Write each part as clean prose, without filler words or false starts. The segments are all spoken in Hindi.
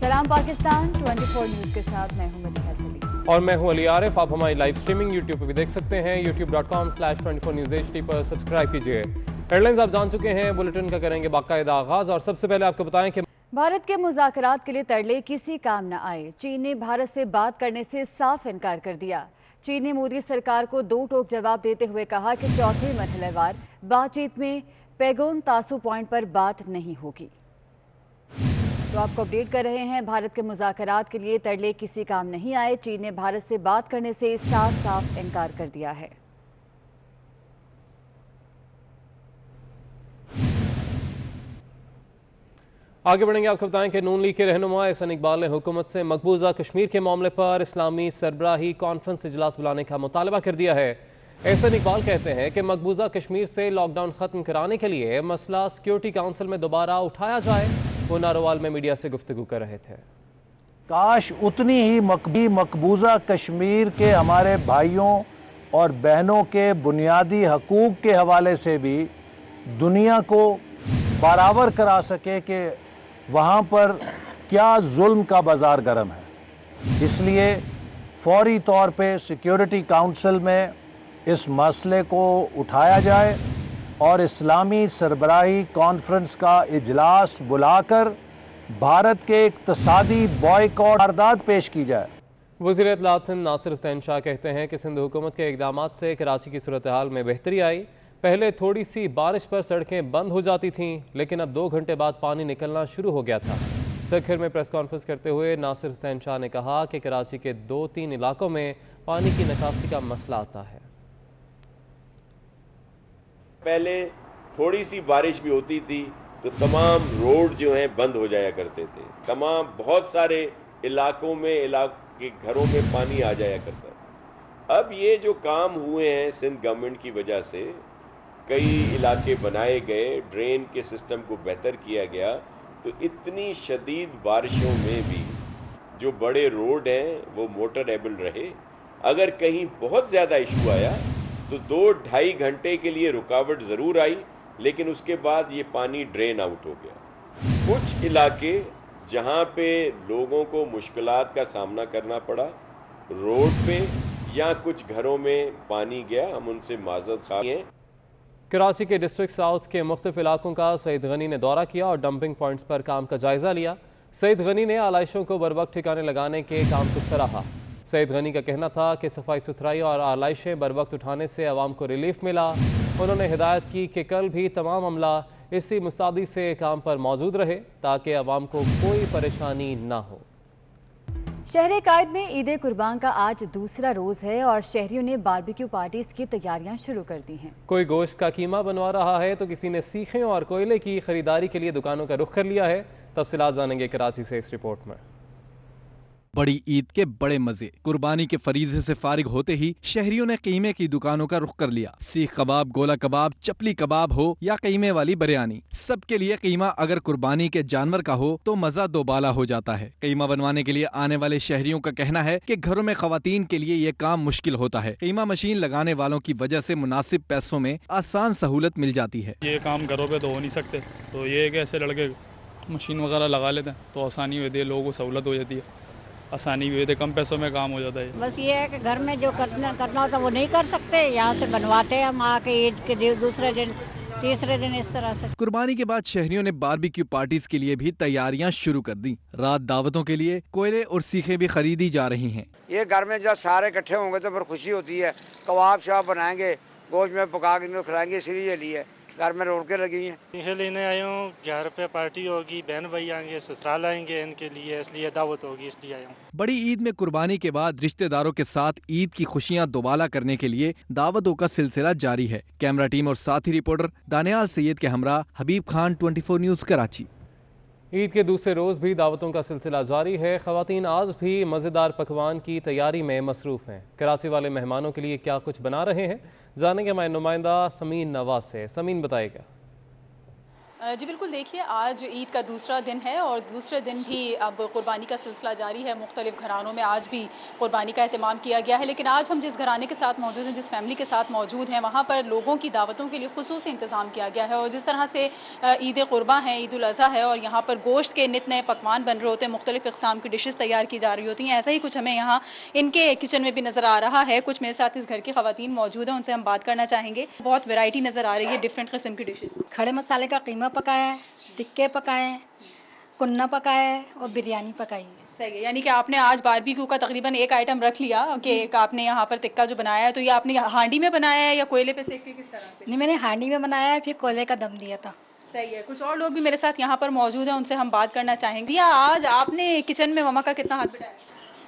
सलाम पाकिस्तान 24 न्यूज के साथ मैं हूं मदीहा सलीम और मैं हूं अली आरिफ। आप हमारी लाइव स्ट्रीमिंग यूट्यूब पर भी देख सकते हैं। youtube.com/24 News HD पर सब्सक्राइब कीजिए। हेडलाइंस आप जान चुके हैं, बुलेटिन का करेंगे बाकायदा आगाज। और सबसे पहले आपको बताएं कि भारत के मुज़ाकरात के लिए तरले किसी काम न आए। चीन ने भारत से बात करने से साफ इनकार कर दिया। चीन ने मोदी सरकार को दो टोक जवाब देते हुए कहा कि चौथे मरहलेवार बातचीत में पैगोंग तासू पॉइंट पर बात नहीं होगी। तो आपको अपडेट कर रहे हैं, भारत के मुज़ाकरात के लिए तरले किसी काम नहीं आए। चीन ने भारत से बात करने से साफ इनकार कर दिया है। आगे बढ़ेंगे। आपको बताएं कि नून लीग के रहनुमा एहसन इकबाल ने हुकूमत से मकबूजा कश्मीर के मामले पर इस्लामी सरबराही कॉन्फ्रेंस इजलास बुलाने का मुतालबा कर दिया है। एहसन इकबाल कहते हैं कि मकबूजा कश्मीर से लॉकडाउन खत्म कराने के लिए मसला सिक्योरिटी काउंसिल में दोबारा उठाया जाए। वो नारोवाल में मीडिया से गुफ्तगू कर रहे थे। काश उतनी ही मकबूजा कश्मीर के हमारे भाइयों और बहनों के बुनियादी हकूक के हवाले से भी दुनिया को बराबर करा सके कि वहाँ पर क्या जुल्म का बाजार गर्म है। इसलिए फौरी तौर पे सिक्योरिटी काउंसिल में इस मसले को उठाया जाए और इस्लामी सरबराही कॉन्फ्रेंस का इजलास बुलाकर भारत के इक्तसादी बॉयकॉट वारदात पेश की जाए। वज़ीर इत्तलात सिंध नासिर हुसैन शाह कहते हैं कि सिंध हुकूमत के इक़दाम से कराची की सूरत हाल में बेहतरी आई। पहले थोड़ी सी बारिश पर सड़कें बंद हो जाती थीं, लेकिन अब 2 घंटे बाद पानी निकलना शुरू हो गया था। सखर में प्रेस कॉन्फ्रेंस करते हुए नासिर हुसैन शाह ने कहा कि कराची के 2-3 इलाकों में पानी की निकासी का मसला आता है। पहले थोड़ी सी बारिश भी होती थी तो तमाम रोड जो हैं बंद हो जाया करते थे। तमाम बहुत सारे इलाकों में इलाके घरों में पानी आ जाया करता था। अब ये जो काम हुए हैं सिंध गवर्नमेंट की वजह से, कई इलाके बनाए गए, ड्रेन के सिस्टम को बेहतर किया गया, तो इतनी शदीद बारिशों में भी जो बड़े रोड हैं वो मोटरेबल रहे। अगर कहीं बहुत ज़्यादा इशू आया तो 2-2.5 घंटे के लिए रुकावट ज़रूर आई, लेकिन उसके बाद ये पानी ड्रेन आउट हो गया। कुछ इलाके जहाँ पे लोगों को मुश्किलात का सामना करना पड़ा रोड पे या कुछ घरों में पानी गया, हम उनसे माज़रत ख़्वाह हैं। कराची के डिस्ट्रिक्ट साउथ के मुख्तलिफ इलाकों का सईद गनी ने दौरा किया और डंपिंग पॉइंट्स पर काम का जायजा लिया। सईद गनी ने आलाइशों को बरवक्त ठिकाने लगाने के काम को सराहा। सईद गनी का कहना था कि सफाई सुथराई और आलाइशें बरवक्त उठाने से आवाम को रिलीफ मिला। उन्होंने हिदायत की कि कल भी तमाम अमला इसी मुस्तैदी से काम पर मौजूद रहे ताकि आवाम को कोई परेशानी ना हो। शहर कायद में ईद कुर्बान का आज दूसरा रोज है और शहरियों ने बारबेक्यू पार्टीज की तैयारियां शुरू कर दी हैं। कोई गोश्त का कीमा बनवा रहा है तो किसी ने सीखें और कोयले की खरीदारी के लिए दुकानों का रुख कर लिया है। तफसीलात जानेंगे कराची से इस रिपोर्ट में। बड़ी ईद के बड़े मजे। कुर्बानी के फरीजे से फारिग होते ही शहरियों ने कीमे की दुकानों का रुख कर लिया। सीख कबाब, गोला कबाब, चपली कबाब हो या कीमे वाली बिरयानी, सबके लिए कीमा अगर कुर्बानी के जानवर का हो तो मजा दोबाला हो जाता है। कीमा बनवाने के लिए आने वाले शहरियों का कहना है कि घरों में खवातीन के लिए ये काम मुश्किल होता है। कीमा मशीन लगाने वालों की वजह से मुनासिब पैसों में आसान सहूलत मिल जाती है। ये काम घरों पे तो हो नहीं सकते, तो ये एक ऐसे लड़के मशीन वगैरह लगा लेते हैं तो आसानी होती है, लोगों को सहूलत हो जाती है, आसानी भी होती है, कम पैसों में काम हो जाता है। बस ये है कि घर में जो करना होता है वो नहीं कर सकते, यहाँ से बनवाते हैं हम आके ईद के दूसरे दिन तीसरे दिन इस तरह से। कुर्बानी के बाद शहरियों ने बारबेक्यू पार्टीज के लिए भी तैयारियां शुरू कर दी। रात दावतों के लिए कोयले और सीखें भी खरीदी जा रही हैं। ये घर में जब सारे इकट्ठे होंगे तो फिर खुशी होती है। कबाब शाब बनाएंगे, गोश्त में पका के इनको खिलाएंगे, इसीलिए लिए घर में रौनकें लगी हैं। सीखे लेने आया हूँ, घर पे पार्टी होगी, बहन भाई आएंगे, ससुराल आएंगे इनके लिए, इसलिए दावत होगी, इसलिए आया हूँ। बड़ी ईद में कुर्बानी के बाद रिश्तेदारों के साथ ईद की खुशियां दोबाला करने के लिए दावतों का सिलसिला जारी है। कैमरा टीम और साथी रिपोर्टर दानियाल सैयद के हमरा हबीब खान, 24 न्यूज कराची। ईद के दूसरे रोज़ भी दावतों का सिलसिला जारी है। ख़वातीन आज भी मज़ेदार पकवान की तैयारी में मसरूफ़ हैं। कराची वाले मेहमानों के लिए क्या कुछ बना रहे हैं, जानेंगे हमारे नुमाइंदा समीन नवाज से। समीन बताएगा। जी बिल्कुल, देखिए आज ईद का दूसरा दिन है और दूसरे दिन भी अब कुर्बानी का सिलसिला जारी है। मुख्तलिफ घरानों में आज भी कुर्बानी का एहतमाम किया गया है, लेकिन आज हम जिस घराने के साथ मौजूद हैं, जिस फैमिली के साथ मौजूद हैं, वहाँ पर लोगों की दावतों के लिए खुसूसी इंतज़ाम किया गया है। और जिस तरह से ईद कुर्बा है, ईद उल अज़हा है और यहाँ पर गोश्त के नित नए पकवान बन रहे होते हैं, मुख्तलिफ इक़साम की डिशेज़ तैयार की जा रही होती हैं, ऐसा ही कुछ हमें यहाँ इनके किचन में भी नज़र आ रहा है। कुछ मेरे साथ इस घर की ख़वातीन मौजूद हैं, उनसे हम बात करना चाहेंगे। बहुत वैरायटी नज़र आ रही है, डिफरेंट किस्म की डिशेज़। खड़े मसाले का कीमा पकाया है, टिक्के पकाए, कुन्ना पकाया है और बिरयानी पकाई है। सही है, यानी कि आपने आज बारबेक्यू का तकरीबन एक आइटम रख लिया कि आपने यहाँ पर टिक्का जो बनाया है, तो ये आपने हांडी में बनाया है या कोयले पे सेक के, किस तरह से? नहीं, मैंने हांडी में बनाया है, फिर कोयले का दम दिया था। सही है, कुछ और लोग भी मेरे साथ यहाँ पर मौजूद हैं, उनसे हम बात करना चाहेंगे। या आज आपने किचन में मम्मा का कितना हाथ बिठाया?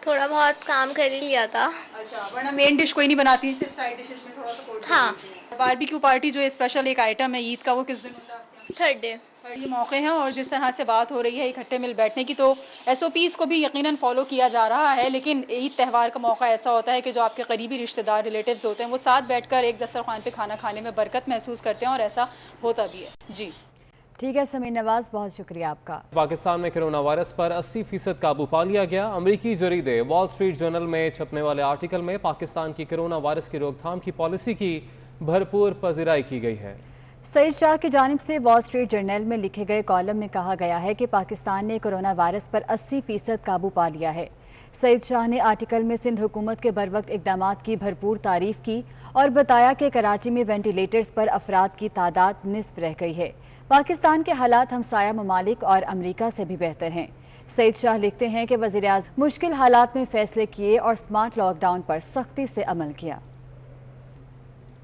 थोड़ा बहुत काम कर ही लिया था। अच्छा, वरना मेन डिश कोई नहीं बनाती, सिर्फ साइड डिशेस में थोड़ा सपोर्ट। हाँ। बारबेक्यू पार्टी जो स्पेशल एक आइटम है ईद का, वो किस दिन होता है? Third day. ये मौके हैं और जिस तरह से बात हो रही है इकट्ठे मिल बैठने की, तो SOPs को भी यकीनन फॉलो किया जा रहा है। लेकिन ईद त्यौहार का मौका ऐसा होता है कि जो आपके करीबी रिश्तेदार रिलेटिव्स होते हैं, वो साथ बैठकर एक दस्तरखान पे खाना खाने में बरकत महसूस करते हैं और ऐसा होता भी है। जी ठीक है समीर नवाज, बहुत शुक्रिया आपका। पाकिस्तान में कोरोना वायरस पर 80% काबू पा लिया गया। अमरीकी जरीदे वॉल स्ट्रीट जर्नल में छपने वाले आर्टिकल में पाकिस्तान की कोरोना वायरस की रोकथाम की पॉलिसी की भरपूर पजीराई की गई है। सईद शाह की जानिब से वॉल स्ट्रीट जर्नल में लिखे गए कॉलम में कहा गया है कि पाकिस्तान ने कोरोना वायरस पर 80% काबू पा लिया है। सईद शाह ने आर्टिकल में सिंध हुकूमत के बरवक्त इकदामात की भरपूर तारीफ की और बताया कि कराची में वेंटिलेटर्स पर अफराद की तादाद निस्फ रह गई है। पाकिस्तान के हालात हमसाया ममालिक और अमरीका से भी बेहतर हैं। सईद शाह लिखते हैं कि वज़ीर-ए-आज़म मुश्किल हालात में फैसले किए और स्मार्ट लॉकडाउन पर सख्ती से अमल किया।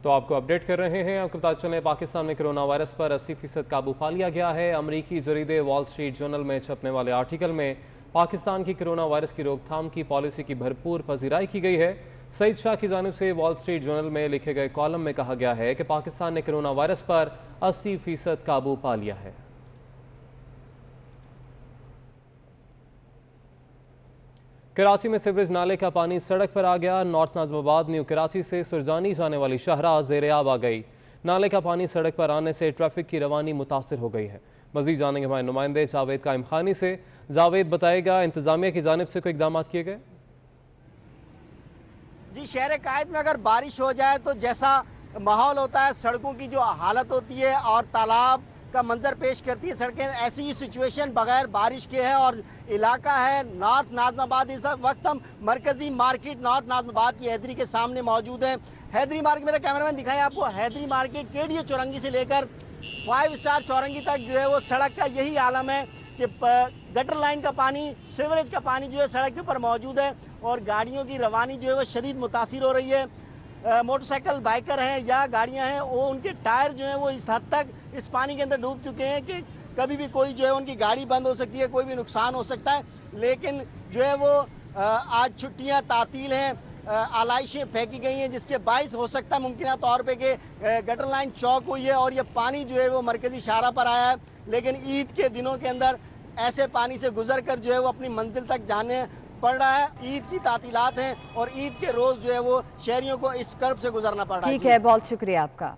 तो आपको अपडेट कर रहे हैं। आपको पता चले पाकिस्तान में कोरोना वायरस पर 80% काबू पा लिया गया है। अमरीकी जरीदे वॉल स्ट्रीट जर्नल में छपने वाले आर्टिकल में पाकिस्तान की कोरोना वायरस की रोकथाम की पॉलिसी की भरपूर पजीराई की गई है। सईद शाह की जानिब से वॉल स्ट्रीट जर्नल में लिखे गए कॉलम में कहा गया है कि पाकिस्तान ने कोरोना वायरस पर 80% काबू पा लिया है। कराची में सीवरेज नाले का पानी सड़क पर आ गया। नॉर्थ नाज़िमाबाद न्यू कराची से सुरजानी जाने वाली शाहराह ज़ेर-ए-आब आ गई। नाले का पानी सड़क पर आने से ट्रैफिक की रवानी मुतासिर हो गई है। मजीद जानेंगे हमारे नुमाइंदे जावेद कायम खानी से। जावेद बताएगा, इंतजामिया की जानिब से कोई इकदाम किए गए? जी, शहर कायद में अगर बारिश हो जाए तो जैसा माहौल होता है, सड़कों की जो हालत होती है और तालाब का मंजर पेश करती है सड़कें, ऐसी ही सिचुएशन बगैर बारिश के है। और इलाका है नॉर्थ नाज़िमाबाद। इस वक्त हम मरकजी मार्केट नॉर्थ नाज़िमाबाद की हैदरी के सामने मौजूद हैं। हैदरी मार्केट, मेरा कैमरामैन दिखाएं आपको, हैदरी मार्केट केडीए चौरंगी से लेकर 5 स्टार चौरंगी तक जो है वो सड़क का यही आलम है कि गटर लाइन का पानी, सीवरेज का पानी जो है सड़क के ऊपर मौजूद है और गाड़ियों की रवानी जो है वो शदीद मुतासिर हो रही है। मोटरसाइकिल बाइकर हैं या गाड़ियां हैं, वो उनके टायर जो हैं वो इस हद तक इस पानी के अंदर डूब चुके हैं कि कभी भी कोई जो है उनकी गाड़ी बंद हो सकती है, कोई भी नुकसान हो सकता है। लेकिन जो है वो आज छुट्टियां तातील हैं, आलाइशें फेंकी गई हैं, जिसके बाइस हो सकता है मुमकिन तौर पे कि गटर लाइन चौक हुई है और ये पानी जो है वो मरकजी शाहरा पर आया है। लेकिन ईद के दिनों के अंदर ऐसे पानी से गुजर कर जो है वो अपनी मंजिल तक जाने पड़ रहा है। ईद की तातीलात हैं और ईद के रोज़ जो है वो शहरियों को इस कर्ब से गुजरना पड़ रहा है। ठीक है, बहुत शुक्रिया आपका।